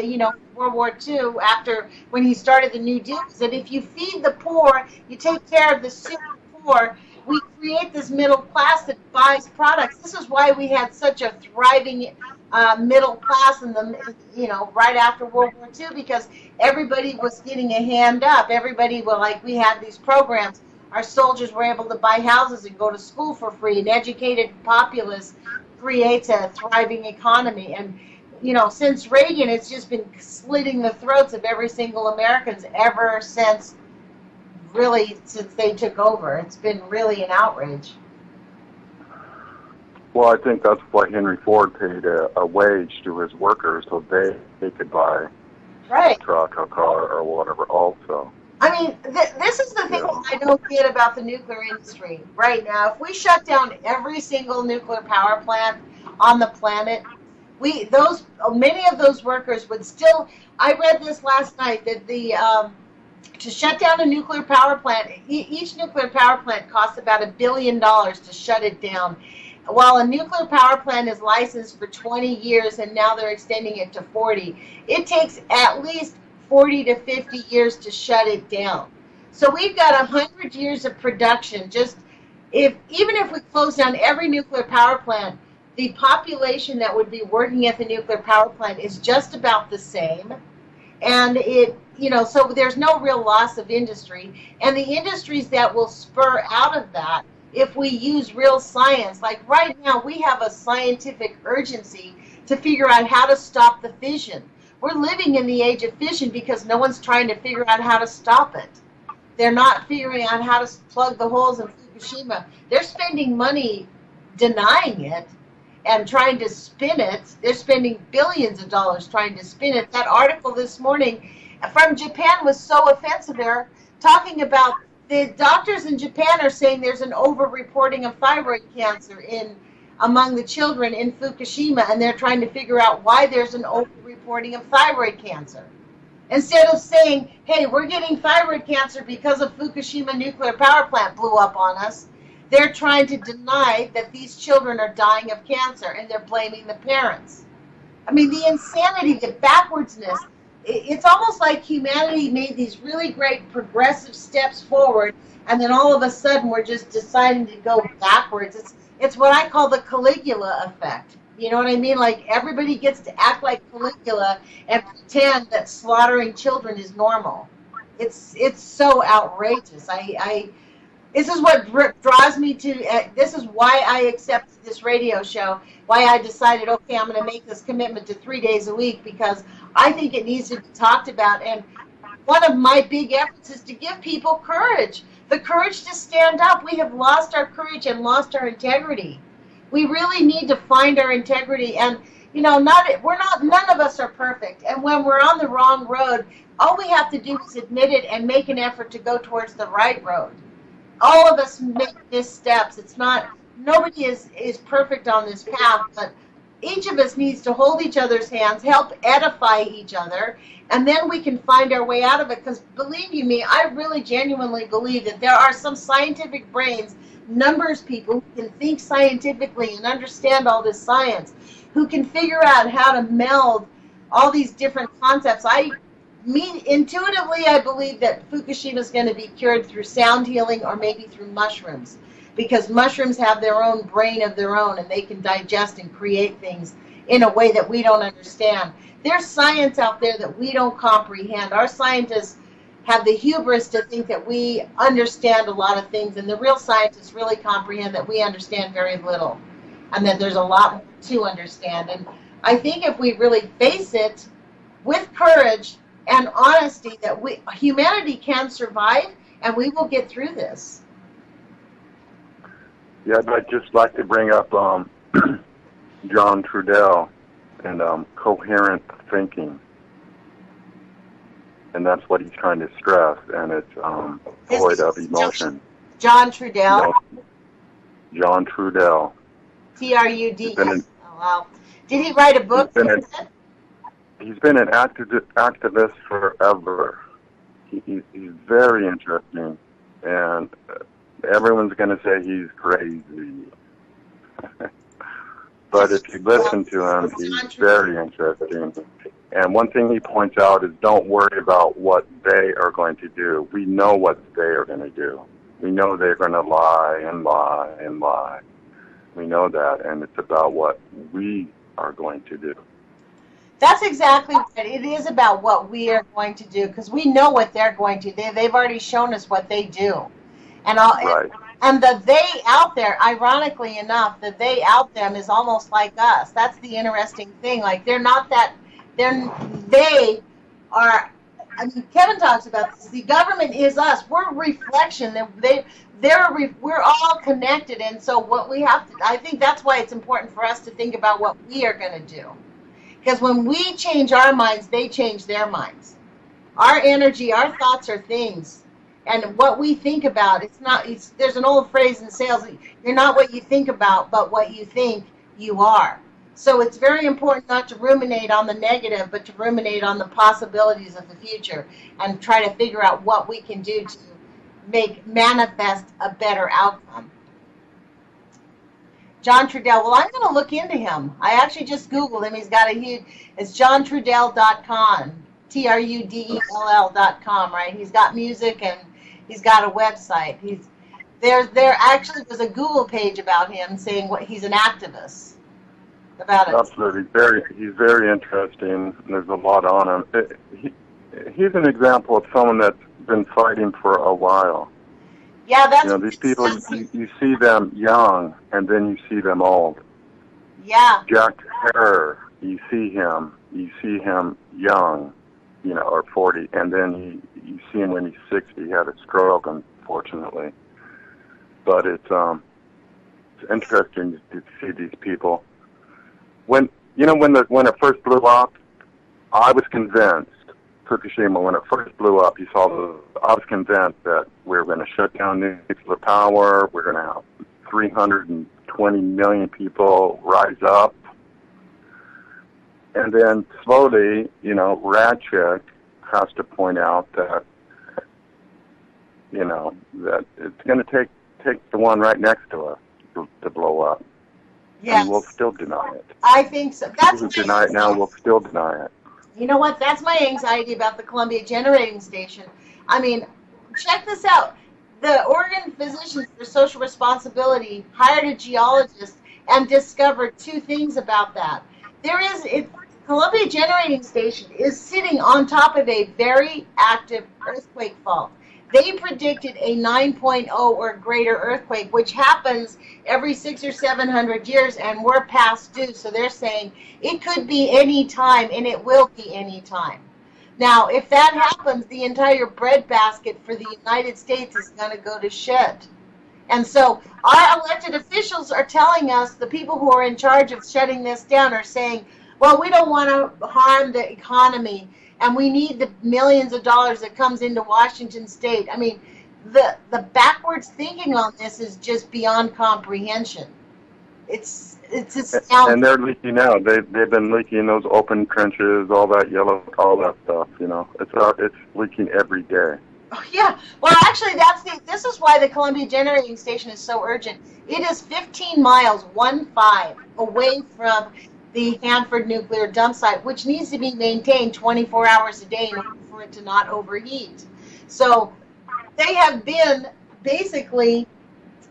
World War II, after when he started the New Deal, is that if you feed the poor, you take care of the super poor, we create this middle class that buys products. This is why we had such a thriving middle class in the, right after World War II, because everybody was getting a hand up. Everybody, well, like we had these programs. Our soldiers were able to buy houses and go to school for free. An educated populace creates a thriving economy. And, since Reagan, it's just been slitting the throats of every single Americans ever since they took over. It's been really an outrage. Well, I think that's why Henry Ford paid a wage to his workers so they could buy Right. a truck, a car, or whatever also. I mean, this is the thing that I don't get about the nuclear industry right now. If we shut down every single nuclear power plant on the planet, many of those workers would still. I read this last night that to shut down a nuclear power plant, each nuclear power plant costs about $1 billion to shut it down. While a nuclear power plant is licensed for 20 years and now they're extending it to 40, it takes at least 40 to 50 years to shut it down. So we've got 100 years of production. Even if we close down every nuclear power plant, the population that would be working at the nuclear power plant is just about the same. And so there's no real loss of industry. And the industries that will spur out of that, if we use real science, like right now we have a scientific urgency to figure out how to stop the fission. We're living in the age of fission because no one's trying to figure out how to stop it. They're not figuring out how to plug the holes in Fukushima. They're spending money denying it and trying to spin it. They're spending billions of dollars trying to spin it. That article this morning from Japan was so offensive. They're talking about the doctors in Japan are saying there's an over-reporting of thyroid cancer among the children in Fukushima, and they're trying to figure out why there's an over-reporting of thyroid cancer. Instead of saying, hey, we're getting thyroid cancer because of Fukushima nuclear power plant blew up on us, they're trying to deny that these children are dying of cancer, and they're blaming the parents. I mean, the insanity, the backwardsness, it's almost like humanity made these really great progressive steps forward, and then all of a sudden we're just deciding to go backwards. It's what I call the Caligula effect. You know what I mean? Like everybody gets to act like Caligula and pretend that slaughtering children is normal. It's so outrageous. This is what draws me to. This is why I accepted this radio show. Why I decided, okay, I'm going to make this commitment to 3 days a week, because I think it needs to be talked about. And one of my big efforts is to give people courage, the courage to stand up. We have lost our courage and lost our integrity. We really need to find our integrity. And none of us are perfect. And when we're on the wrong road, all we have to do is admit it and make an effort to go towards the right road. All of us make missteps. Nobody is perfect on this path, but each of us needs to hold each other's hands, help edify each other, and then we can find our way out of it. Because believe you me, I really genuinely believe that there are some scientific brains, numbers people who can think scientifically and understand all this science, who can figure out how to meld all these different concepts. Intuitively, I believe that Fukushima is going to be cured through sound healing or maybe through mushrooms, because mushrooms have their own brain of their own, and they can digest and create things in a way that we don't understand. There's science out there that we don't comprehend. Our scientists have the hubris to think that we understand a lot of things, and the real scientists really comprehend that we understand very little, and that there's a lot more to understand. And I think if we really face it with courage and honesty, that humanity can survive, and we will get through this. Yeah, I'd just like to bring up John Trudell and coherent thinking, and that's what he's trying to stress, and it's void of emotion. John Trudell? John Trudell. T-R-U-D-S. Oh, wow. Did he write a book? He's been an activist forever. He's very interesting, and everyone's going to say he's crazy. But if you listen to him, he's very interesting. And one thing he points out is don't worry about what they are going to do. We know what they are going to do. We know they're going to lie and lie and lie. We know that, and it's about what we are going to do. That's exactly right. It is about what we are going to do, because we know what they're going to do. They've already shown us what they do. And Right. and the they out there, ironically enough, the they out them is almost like us. That's the interesting thing. Like they are, I mean, Kevin talks about this. The government is us. We're a reflection. We're all connected. And so what we have to, I think that's why it's important for us to think about what we are going to do. Because when we change our minds, they change their minds. Our energy, our thoughts are things. And what we think about, there's an old phrase in sales, you're not what you think about, but what you think you are. So it's very important not to ruminate on the negative, but to ruminate on the possibilities of the future and try to figure out what we can do to manifest a better outcome. John Trudell. Well, I'm going to look into him. I actually just Googled him. He's got it's johntrudell.com, TRUDELL.com, right? He's got music and he's got a website. There actually was a Google page about him saying he's an activist about it. Absolutely. He's very interesting. There's a lot on him. He's an example of someone that's been fighting for a while. Yeah, that's these people, you see them young, and then you see them old. Yeah. Jack Herr, you see him young, or 40, and then you see him when he's 60. He had a stroke, unfortunately. But it's interesting to see these people. When it first blew up, I was convinced. Fukushima, when it first blew up, I was convinced that we were going to shut down nuclear power. We're going to have 320 million people rise up. And then slowly, Radchik has to point out that, that it's going to take the one right next to us to blow up. Yes. And we'll still deny it. I think so. People who deny it now will still deny it. You know what? That's my anxiety about the Columbia Generating Station. I mean, check this out. The Oregon Physicians for Social Responsibility hired a geologist and discovered two things about that. Columbia Generating Station is sitting on top of a very active earthquake fault. They predicted a 9.0 or greater earthquake, which happens every 600 or 700 years, and we're past due. So they're saying it could be any time, and it will be any time. Now, if that happens, the entire breadbasket for the United States is going to go to shit. And so our elected officials are telling us, the people who are in charge of shutting this down are saying, well, we don't want to harm the economy, and we need the millions of dollars that comes into Washington State. I mean, the backwards thinking on this is just beyond comprehension. It's astounding. And they're leaking out. They've been leaking those open trenches, all that yellow, all that stuff. It's leaking every day. Oh, yeah. Well, actually, this is why the Columbia Generating Station is so urgent. It is 15 miles, 15, away from the Hanford nuclear dump site, which needs to be maintained 24 hours a day in order for it to not overheat. So they have been basically,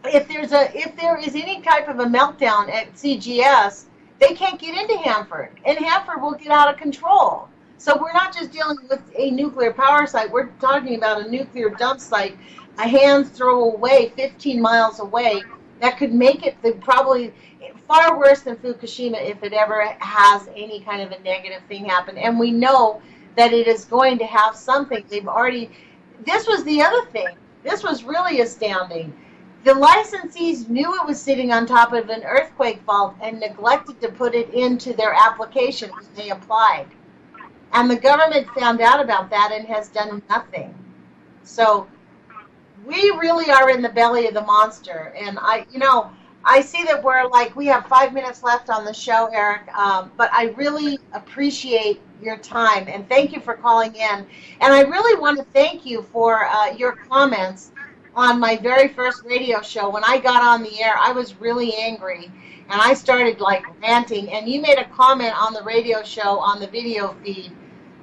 if there is any type of a meltdown at CGS, they can't get into Hanford, and Hanford will get out of control. So we're not just dealing with a nuclear power site, we're talking about a nuclear dump site a hand's throw away, 15 miles away, that could make it probably far worse than Fukushima if it ever has any kind of a negative thing happen. And we know that it is going to have something. This was the other thing. This was really astounding. The licensees knew it was sitting on top of an earthquake fault and neglected to put it into their application when they applied. And the government found out about that and has done nothing. So we really are in the belly of the monster. And I see that we have 5 minutes left on the show, Eric, but I really appreciate your time, and thank you for calling in. And I really want to thank you for your comments on my very first radio show, when I got on the air, I was really angry. And I started like ranting. And you made a comment on the radio show on the video feed,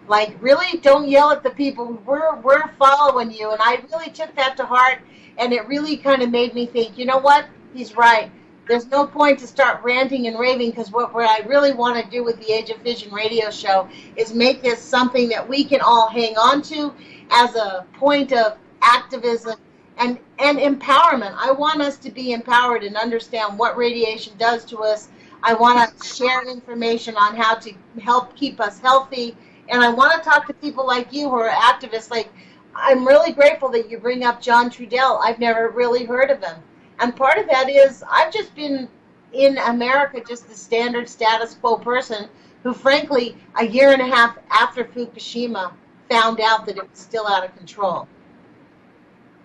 like, really, don't yell at the people. We're following you. And I really took that to heart. And it really kind of made me think, you know what? He's right. There's no point to start ranting and raving, because what I really want to do with the Age of Fission radio show is make this something that we can all hang on to as a point of activism and empowerment. I want us to be empowered and understand what radiation does to us. I want to share information on how to help keep us healthy. And I want to talk to people like you who are activists. Like, I'm really grateful that you bring up John Trudell. I've never really heard of him. And part of that is I've just been in America just the standard status quo person who, frankly, a year and a half after Fukushima, found out that it was still out of control.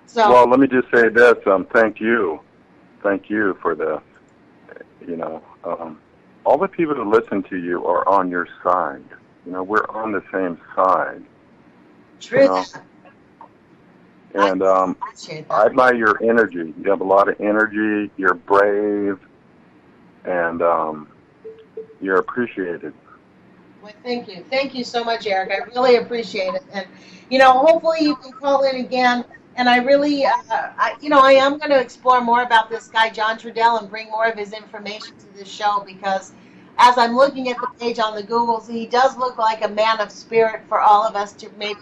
So, well, let me just say this. Thank you for this. You know, all the people that listen to you are on your side. You know, we're on the same side. True. You know? And I admire your energy. You have a lot of energy. You're brave, and you're appreciated. Well, thank you. Thank you so much, Eric. I really appreciate it. And, you know, hopefully you can call in again. And I really, I am going to explore more about this guy, John Trudell, and bring more of his information to this show, because as I'm looking at the page on the Googles, he does look like a man of spirit for all of us to maybe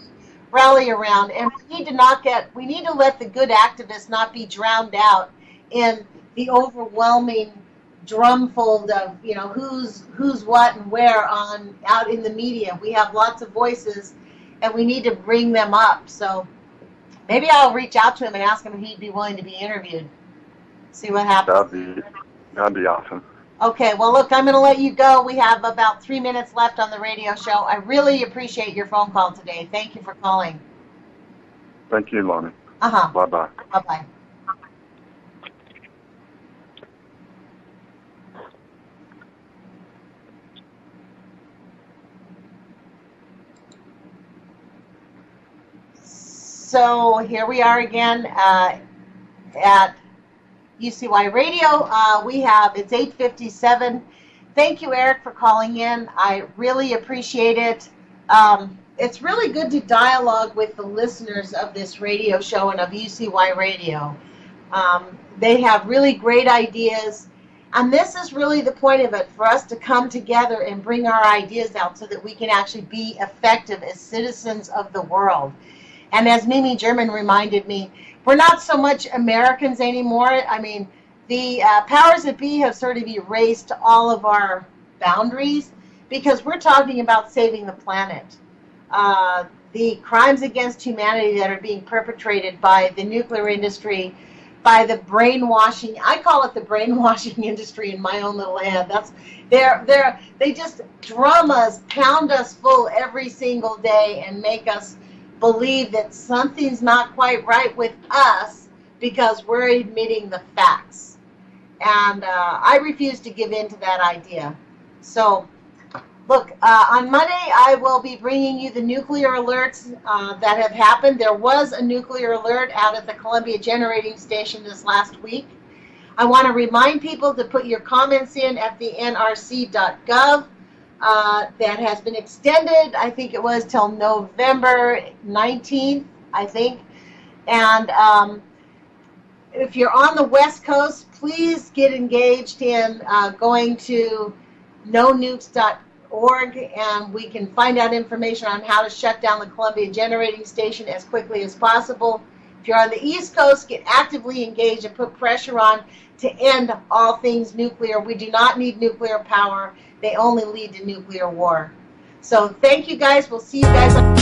rally around. And we need to let the good activists not be drowned out in the overwhelming drumfold of, you know, who's what and where out in the media. We have lots of voices, and we need to bring them up. So maybe I'll reach out to him and ask him if he'd be willing to be interviewed. See what happens. That'd be awesome. Okay, well, look, I'm going to let you go. We have about 3 minutes left on the radio show. I really appreciate your phone call today. Thank you for calling. Thank you, Lonnie. Uh-huh. Bye-bye. Bye-bye. So here we are again at UCY Radio. It's 8:57. Thank you, Eric, for calling in. I really appreciate it. It's really good to dialogue with the listeners of this radio show and of UCY Radio. They have really great ideas, and this is really the point of it, for us to come together and bring our ideas out so that we can actually be effective as citizens of the world. And as Mimi German reminded me, we're not so much Americans anymore. I mean, the powers that be have sort of erased all of our boundaries, because we're talking about saving the planet. The crimes against humanity that are being perpetrated by the nuclear industry, by the brainwashing, I call it the brainwashing industry in my own little head. They just drum us, pound us full every single day and make us believe that something's not quite right with us because we're admitting the facts. And I refuse to give in to that idea. So, look, on Monday I will be bringing you the nuclear alerts that have happened. There was a nuclear alert out at the Columbia Generating Station this last week. I want to remind people to put your comments in at the nrc.gov. That has been extended, I think it was till November 19th, I think. And if you're on the West Coast, please get engaged in going to nonukes.org, and we can find out information on how to shut down the Columbia Generating Station as quickly as possible. If you're on the East Coast, get actively engaged and put pressure on to end all things nuclear. We do not need nuclear power. They only lead to nuclear war. So thank you guys. We'll see you guys on